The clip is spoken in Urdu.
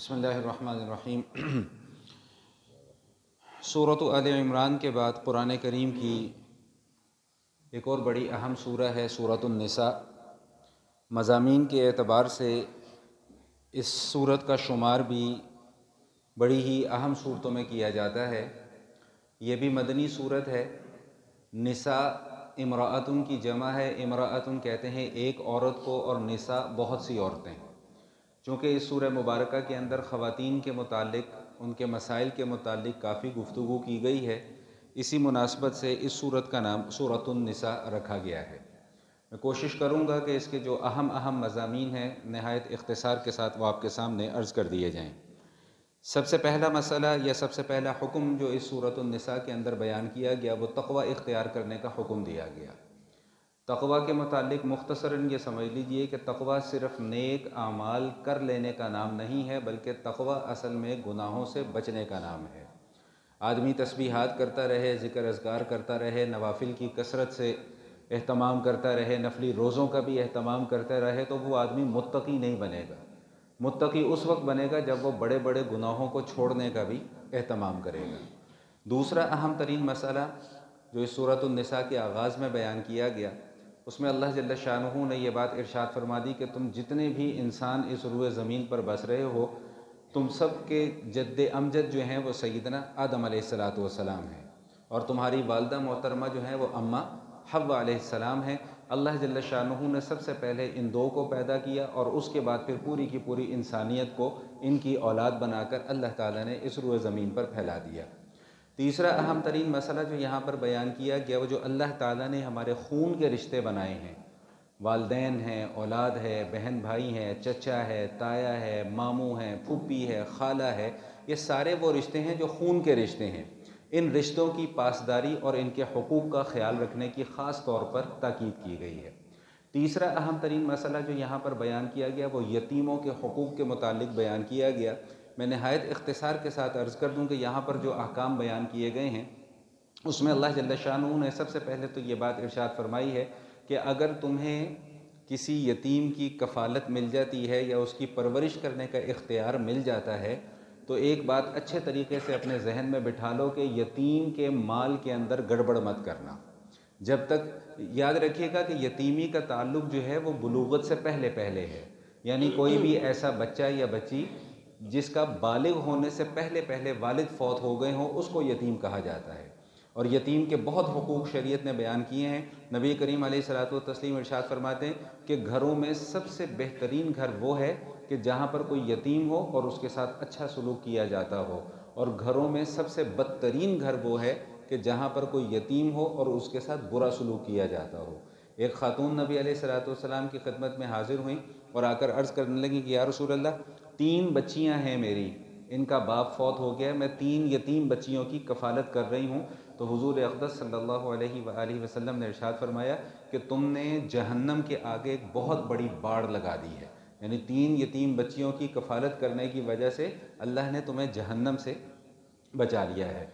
بسم اللہ الرحمن الرحیم۔ سورۃ آل عمران کے بعد قرآن کریم کی ایک اور بڑی اہم سورہ ہے سورۃ النساء۔ مضامین کے اعتبار سے اس سورت کا شمار بھی بڑی ہی اہم صورتوں میں کیا جاتا ہے۔ یہ بھی مدنی سورت ہے۔ نساء امرأتن کی جمع ہے۔ امرأتن کہتے ہیں ایک عورت کو، اور نساء بہت سی عورتیں۔ چونکہ اس سورہ مبارکہ کے اندر خواتین کے متعلق، ان کے مسائل کے متعلق کافی گفتگو کی گئی ہے، اسی مناسبت سے اس سورت کا نام سورۃ النساء رکھا گیا ہے۔ میں کوشش کروں گا کہ اس کے جو اہم مضامین ہیں نہایت اختصار کے ساتھ وہ آپ کے سامنے عرض کر دیے جائیں۔ سب سے پہلا مسئلہ یا سب سے پہلا حکم جو اس سورۃ النساء کے اندر بیان کیا گیا وہ تقوی اختیار کرنے کا حکم دیا گیا۔ تقوی کے متعلق مختصراً یہ سمجھ لیجئے کہ تقوی صرف نیک اعمال کر لینے کا نام نہیں ہے، بلکہ تقوی اصل میں گناہوں سے بچنے کا نام ہے۔ آدمی تسبیحات کرتا رہے، ذکر اذکار کرتا رہے، نوافل کی کثرت سے اہتمام کرتا رہے، نفلی روزوں کا بھی اہتمام کرتا رہے، تو وہ آدمی متقی نہیں بنے گا۔ متقی اس وقت بنے گا جب وہ بڑے بڑے گناہوں کو چھوڑنے کا بھی اہتمام کرے گا۔ دوسرا اہم ترین مسئلہ جو اس سورۃ النساء کے آغاز میں بیان کیا گیا، اس میں اللہ جل شانہ نے یہ بات ارشاد فرما دی کہ تم جتنے بھی انسان اس روئے زمین پر بس رہے ہو، تم سب کے جد امجد جو ہیں وہ سیدنا آدم علیہ السلام ہیں، اور تمہاری والدہ محترمہ جو ہیں وہ اماں حوا علیہ السلام ہیں۔ اللہ جل شانہ نے سب سے پہلے ان دو کو پیدا کیا، اور اس کے بعد پھر پوری کی پوری انسانیت کو ان کی اولاد بنا کر اللہ تعالیٰ نے اس روئے زمین پر پھیلا دیا۔ تیسرا اہم ترین مسئلہ جو یہاں پر بیان کیا گیا وہ جو اللہ تعالیٰ نے ہمارے خون کے رشتے بنائے ہیں، والدین ہیں، اولاد ہے، بہن بھائی ہیں، چچا ہے، تایا ہے، ماموں ہیں، پھوپھی ہے، خالہ ہے، یہ سارے وہ رشتے ہیں جو خون کے رشتے ہیں۔ ان رشتوں کی پاسداری اور ان کے حقوق کا خیال رکھنے کی خاص طور پر تاکید کی گئی ہے۔ تیسرا اہم ترین مسئلہ جو یہاں پر بیان کیا گیا وہ یتیموں کے حقوق کے متعلق بیان کیا گیا۔ میں نہایت اختصار کے ساتھ عرض کر دوں کہ یہاں پر جو احکام بیان کیے گئے ہیں اس میں اللہ جل شانہ نے سب سے پہلے تو یہ بات ارشاد فرمائی ہے کہ اگر تمہیں کسی یتیم کی کفالت مل جاتی ہے یا اس کی پرورش کرنے کا اختیار مل جاتا ہے تو ایک بات اچھے طریقے سے اپنے ذہن میں بٹھا لو کہ یتیم کے مال کے اندر گڑبڑ مت کرنا۔ جب تک یاد رکھیے گا کہ یتیمی کا تعلق جو ہے وہ بلوغت سے پہلے ہے، یعنی کوئی بھی ایسا بچہ یا بچی جس کا بالغ ہونے سے پہلے والد فوت ہو گئے ہوں اس کو یتیم کہا جاتا ہے۔ اور یتیم کے بہت حقوق شریعت نے بیان کیے ہیں۔ نبی کریم علیہ الصلوۃ والتسلیم ارشاد فرماتے ہیں کہ گھروں میں سب سے بہترین گھر وہ ہے کہ جہاں پر کوئی یتیم ہو اور اس کے ساتھ اچھا سلوک کیا جاتا ہو، اور گھروں میں سب سے بدترین گھر وہ ہے کہ جہاں پر کوئی یتیم ہو اور اس کے ساتھ برا سلوک کیا جاتا ہو۔ ایک خاتون نبی علیہ الصلوۃ والسلام کی خدمت میں حاضر ہوئیں اور آ کر عرض کرنے لگیں کہ یا رسول اللہ، 3 بچیاں ہیں میری، ان کا باپ فوت ہو گیا، میں 3 یتیم بچیوں کی کفالت کر رہی ہوں۔ تو حضور اقدس صلی اللہ علیہ وآلہ وسلم نے ارشاد فرمایا کہ تم نے جہنم کے آگے ایک بہت بڑی باڑ لگا دی ہے، یعنی 3 یتیم بچیوں کی کفالت کرنے کی وجہ سے اللہ نے تمہیں جہنم سے بچا لیا ہے۔